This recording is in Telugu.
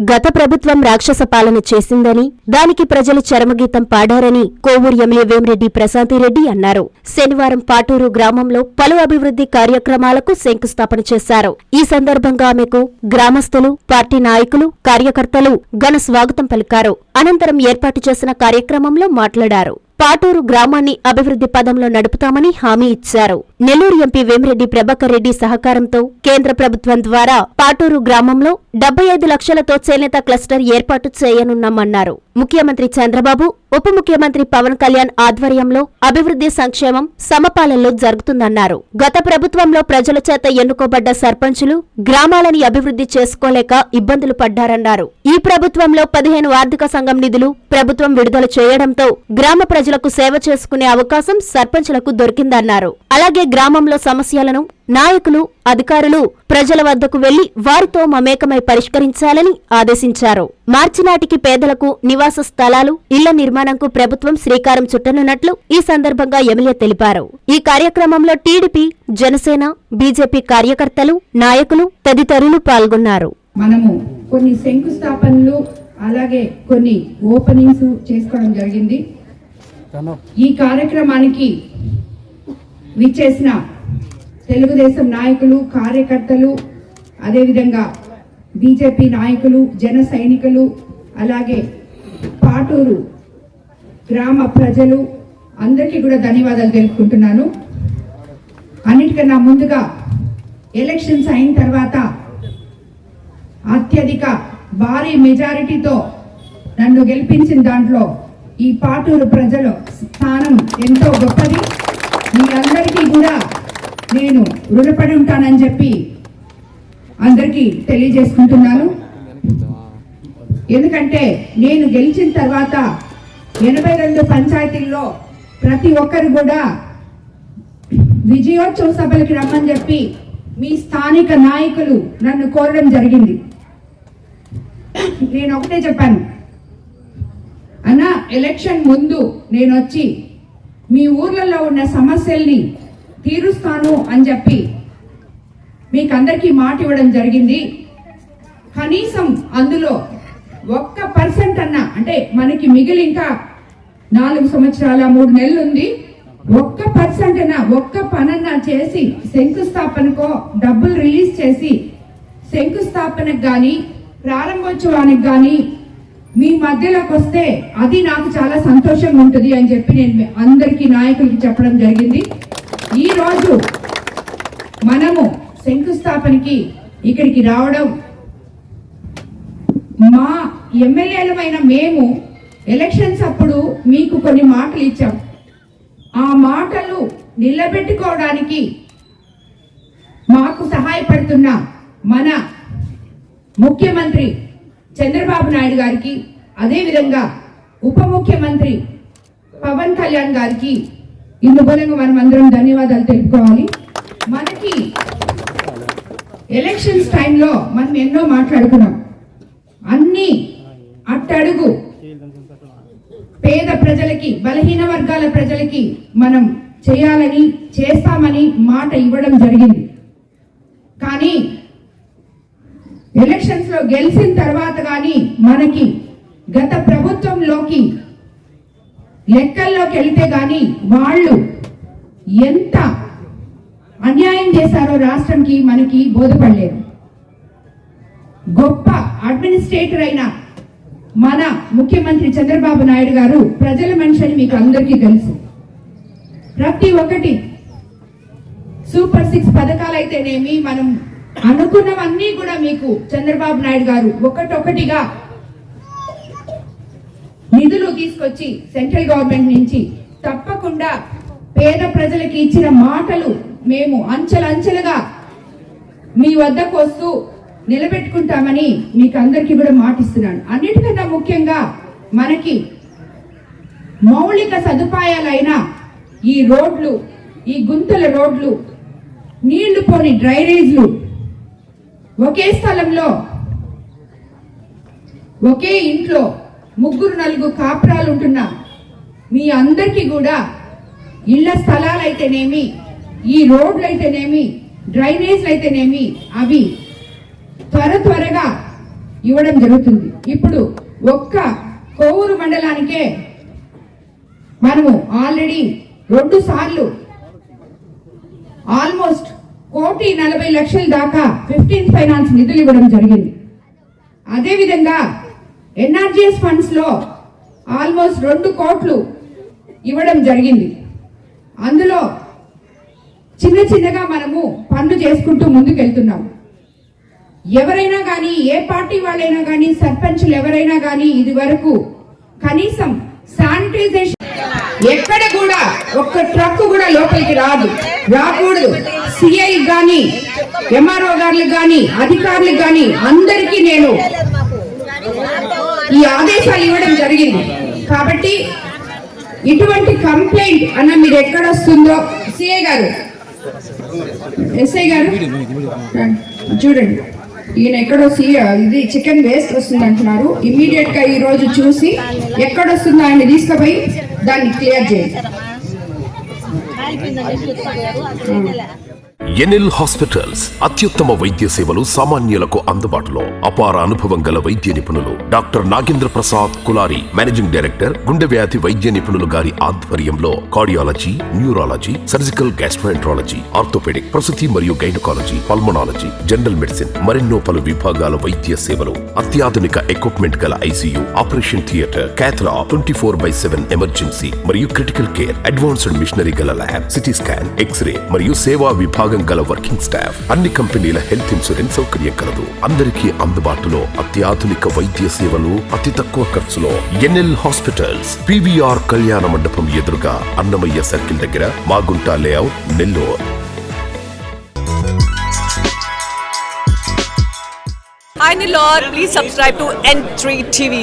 గత ప్రభుత్వం రాక్షస పాలన చేసిందని, దానికి ప్రజలు చరమగీతం పాడారని కోవూరు ఎమ్మెల్యే వేమిరెడ్డి ప్రశాంతిరెడ్డి అన్నారు. శనివారం పాటూరు గ్రామంలో పలు అభివృద్ధి కార్యక్రమాలకు శంకుస్థాపన చేశారు. ఈ సందర్భంగా ఆమెకు గ్రామస్తులు, పార్టీ నాయకులు, కార్యకర్తలు ఘన స్వాగతం పలికారు. అనంతరం ఏర్పాటు చేసిన కార్యక్రమంలో మాట్లాడారు. పాటూరు గ్రామాన్ని అభివృద్ధి పదంలో నడుపుతామని హామీ ఇచ్చారు. నెల్లూరు ఎంపీ వేమిరెడ్డి ప్రభాకర్ రెడ్డి సహకారంతో కేంద్ర ప్రభుత్వం ద్వారా పాటూరు గ్రామంలో 75 లక్షలతో చేనేత క్లస్టర్ ఏర్పాటు చేయనున్నామన్నారు. ముఖ్యమంత్రి చంద్రబాబు, ఉప ముఖ్యమంత్రి పవన్ కళ్యాణ్ ఆధ్వర్యంలో అభివృద్ధి సంక్షేమం సమపాలనలో జరుగుతుందన్నారు. గత ప్రభుత్వంలో ప్రజల చేత ఎన్నుకోబడ్డ సర్పంచులు గ్రామాలని అభివృద్ధి చేసుకోలేక ఇబ్బందులు పడ్డారన్నారు. ఈ ప్రభుత్వంలో 15 ఆర్థిక సంఘం నిధులు ప్రభుత్వం విడుదల చేయడంతో గ్రామ ప్రజలకు సేవ చేసుకునే అవకాశం సర్పంచులకు దొరికిందన్నారు. అలాగే గ్రామంలో సమస్యలను నాయకులు, అధికారులు ప్రజల వద్దకు వెళ్లి వారితో మమేకమై పరిష్కరించాలని ఆదేశించారు. మార్చి నాటికి పేదలకు నివాస స్థలాలు, ఇళ్ల నిర్మాణంకు ప్రభుత్వం శ్రీకారం చుట్టనున్నట్లు ఈ సందర్భంగా ఎమ్మెల్యే తెలిపారు. ఈ కార్యక్రమంలో టీడీపీ, జనసేన, బీజేపీ కార్యకర్తలు, నాయకులు తదితరులు పాల్గొన్నారు. మనము కొన్ని శంకుస్థాపనలు అలాగే కొన్ని ఓపెనింగ్స్ చేసుకోవడం జరిగింది. ఈ కార్యక్రమానికి విచ్చేసిన తెలుగుదేశం నాయకులు, కార్యకర్తలు, అదేవిధంగా బీజేపీ నాయకులు, జన సైనికులు, అలాగే పాటూరు గ్రామ ప్రజలు అందరికీ కూడా ధన్యవాదాలు తెలుపుకుంటున్నాను. అన్నిటికన్నా ముందుగా ఎలక్షన్స్ అయిన తర్వాత అత్యధిక భారీ మెజారిటీతో నన్ను గెలిపించిన దాంట్లో ఈ పాటూరు ప్రజల స్థానం ఎంతో గొప్పది. మీ అందరికీ కూడా నేను రుణపడి ఉంటానని చెప్పి అందరికీ తెలియజేసుకుంటున్నాను. ఎందుకంటే నేను గెలిచిన తర్వాత 82 పంచాయతీల్లో ప్రతి ఒక్కరు కూడా విజయోత్సవ సభలకి రమ్మని చెప్పి మీ స్థానిక నాయకులు నన్ను కోరడం జరిగింది. నేను ఒకటే చెప్పాను, అన్న ఎలక్షన్ ముందు నేను వచ్చి మీ ఊర్లలో ఉన్న సమస్యల్ని తీరుస్తాను అని చెప్పి మీకు అందరికీ మాట ఇవ్వడం జరిగింది. కనీసం అందులో 1% అన్నా, అంటే మనకి మిగిలి ఇంకా 4 సంవత్సరాల 3 నెలలు ఉంది, 1% అన్నా, 1 పనన్నా చేసి శంకుస్థాపనకో డబ్బులు రిలీజ్ చేసి శంకుస్థాపనకు కానీ ప్రారంభోత్సవానికి కానీ మీ మధ్యలోకి వస్తే అది నాకు చాలా సంతోషంగా ఉంటుంది అని చెప్పి నేను అందరికీ నాయకులకి చెప్పడం జరిగింది. ఈ రోజు మనము శంకుస్థాపనకి ఇక్కడికి రావడం, మా ఎమ్మెల్యేలమైన మేము ఎలక్షన్స్ అప్పుడు మీకు కొన్ని మాటలు ఇచ్చాం. ఆ మాటలు నిలబెట్టుకోవడానికి మాకు సహాయపడుతున్న మన ముఖ్యమంత్రి చంద్రబాబు నాయుడు గారికి, అదేవిధంగా ఉప ముఖ్యమంత్రి పవన్ కళ్యాణ్ గారికి ఇందుమూలంగా మనం అందరం ధన్యవాదాలు తెలుపుకోవాలి. మనకి ఎలక్షన్స్ టైంలో మనం ఎన్నో మాట్లాడుకున్నాం. అన్ని అట్టడుగు పేద ప్రజలకి, బలహీన వర్గాల ప్రజలకి మనం చేయాలని, చేస్తామని మాట ఇవ్వడం జరిగింది. కానీ ఎలక్షన్స్ లో గెలిచిన తర్వాత కానీ మనకి గత ప్రభుత్వంలోకి లెక్కల్లోకి వెళ్తే గాని వాళ్ళు ఎంత అన్యాయం చేశారో రాష్ట్రంకి మనకి బోధపడలేదు. గొప్ప అడ్మినిస్ట్రేటర్ అయిన మన ముఖ్యమంత్రి చంద్రబాబు నాయుడు గారు ప్రజల మనిషి అని మీకు అందరికీ తెలుసు. ప్రతి ఒక్కటి సూపర్ 6 పథకాలు అయితేనేమి, మనం అనుకున్నవన్నీ కూడా మీకు చంద్రబాబు నాయుడు గారు ఒకటొకటిగా నిధులు తీసుకొచ్చి సెంట్రల్ గవర్నమెంట్ నుంచి తప్పకుండా పేద ప్రజలకి ఇచ్చిన మాటలు మేము అంచెలంచెలుగా మీ వద్దకు వస్తూ నిలబెట్టుకుంటామని మీకు అందరికీ కూడా మాటిస్తున్నాను. అన్నిటికన్నా ముఖ్యంగా మనకి మౌలిక సదుపాయాలైన ఈ రోడ్లు, ఈ గుంతల రోడ్లు, నీళ్లు పోని డ్రైనేజ్లు, ఒకే స్థలంలో ఒకే ఇంట్లో 3-4 కాపురాలు ఉంటున్న మీ అందరికీ కూడా ఇళ్ల స్థలాలు అయితేనేమి, ఈ రోడ్లు అయితేనేమి, డ్రైనేజ్లు అయితేనేమి, అవి త్వరగా ఇవ్వడం జరుగుతుంది. ఇప్పుడు ఒక్క కోవూరు మండలానికే మనము ఆల్రెడీ 2 సార్లు ఆల్మోస్ట్ 1,40,00,000 దాకా 15 ఫైనాన్స్ నిధులు ఇవ్వడం జరిగింది. అదేవిధంగా ఎన్ఆర్జీఎస్ ఫండ్స్ లో ఆల్మోస్ట్ 2 కోట్లు ఇవ్వడం జరిగింది. అందులో చిన్నగా మనము పనులు చేసుకుంటూ ముందుకెళ్తున్నాం. ఎవరైనా కానీ, ఏ పార్టీ వాళ్ళైనా కానీ, సర్పంచులు ఎవరైనా కానీ ఇది వరకు కనీసం శానిటైజేషన్ ఎక్కడ కూడా ఒక్క ట్రక్ కూడా లోపలికి రాకూడదు. సిఐ గాని, ఎంఆర్ఓ గారులకు గాని, అధికారులకు గాని అందరికీ నేను ఈ ఆదేశాలు ఇవ్వడం జరిగింది. కాబట్టి ఇటువంటి కంప్లైంట్ అన్న మీరు ఎక్కడ వస్తుందో సిఐ గారు, ఎస్ఐ గారు చూడండి, ఈయన ఎక్కడో ఇది చికెన్ వేస్ట్ వస్తుంది అంటున్నారు. ఇమ్మీడియట్ గా ఈ రోజు చూసి ఎక్కడొస్తుందో ఆయన తీసుకుపోయి దాన్ని క్లియర్ చేయండి. ఎన్ఎల్ హాస్పిటల్స్ అత్యుత్తమ వైద్య సేవలు సామాన్యులకు అందుబాటులో. అపార అనుభవం గల వైద్య నిపుణులు doctor Nagendra Prasad Kulari, managing director, గుండె వ్యాధి వైద్య నిపుణులు గారి ఆధ్వర్యంలో cardiology, neurology, surgical gastroenterology, orthopaedic, ప్రసూతి మరియు గైనకాలజీ, పల్మనాలజీ, జనరల్ మెడిసిన్ మరెన్నో పలు విభాగాల వైద్య సేవలు. అత్యాధునిక ఎక్విప్మెంట్ గల ఐసీయూ, ఆపరేషన్ థియేటర్, క్యాథ్లా, 24/7 ఎమర్జెన్సీ మరియు క్రిటికల్ కేర్, అడ్వాన్స్డ్ మిషనరీ గల ల్యాబ్, సిటీ స్కాన్, ఎక్స్రే మరియు సేవా విభాగం గల వర్కింగ్ స్టాఫ్. అన్ని కంపెనీల హెల్త్ ఇన్సూరెన్స్ సౌకర్యం కలదు. అందరికీ అందుబాటులో అత్యాధునిక వైద్య సేవలు అతి తక్కువ ఖర్చులో. ఎన్ఎల్ హాస్పిటల్స్, పివిఆర్ కళ్యాణ మండపం ఎదురుగా, అన్నమయ్య సర్కిల్ దగ్గర, Magunta layout, Nellore. Hi Nilor, please subscribe to N3 TV.